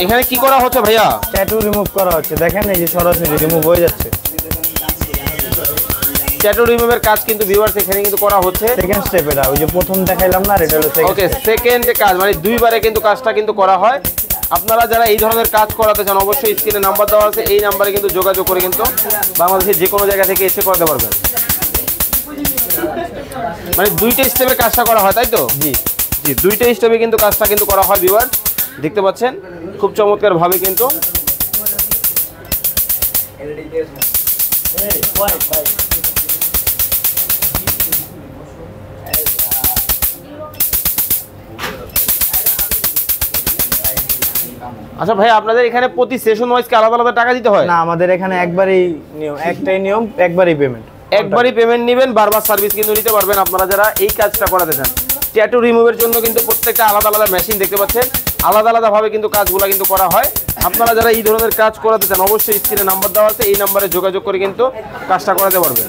এখানে কি করা হচ্ছে ভাইয়া? ট্যাটু রিমুভ করা হচ্ছে, দেখেন এই যে সরাসরি রিমুভ হয়ে যাচ্ছে। ট্যাটু রিমুভের কাজ কিন্তু ভিউয়ার্স এখানে কিন্তু করা হচ্ছে। সেকেন্ড স্টেপ এটা, ওই যে প্রথম দেখাইলাম না, এটা হলো সেকেন্ড। ওকে, সেকেন্ড কাজ মানে দুইবারে কিন্তু কাজটা কিন্তু করা হয়। আপনারা যারা এই ধরনের কাজ করাতে চান অবশ্যই স্ক্রিনে নাম্বার দেওয়া আছে, এই নাম্বারে কিন্তু যোগাযোগ করে কিন্তু বাংলাদেশের যে কোনো জায়গা থেকে এসে করতে পারবেন। মানে দুইটা স্টেপে কাজটা করা হয়, তাই তো? জি জি, দুইটা স্টেপে কিন্তু কাজটা কিন্তু করা হয় ভিউয়ার্স, দেখতে পাচ্ছেন খুব চমৎকার ভাবে কিন্তু। আচ্ছা ভাই, আপনাদের এখানে প্রতি সেশন ওয়াইজ কি আলাদা আলাদা টাকা দিতে হয়? না, আমাদের এখানে একবারই নিয়ম, একটাই নিয়ম, একবারই পেমেন্ট। একবারই পেমেন্ট নেবেন, বারবার সার্ভিস কিন্তু নিতে পারবেন। আপনারা যারা এই কাজটা করাতে চান, ট্যাটু রিমুভের জন্য কিন্তু প্রত্যেকটা আলাদা আলাদা মেশিন দেখতে পাচ্ছেন, আলাদা আলাদাভাবে কিন্তু কাজগুলো কিন্তু করা হয়। আপনারা যারা এই ধরনের কাজ করাতে চান অবশ্যই স্ক্রিনে নাম্বার দেওয়া আছে, এই নাম্বারে যোগাযোগ করে কিন্তু কাজটা করাতে পারবেন।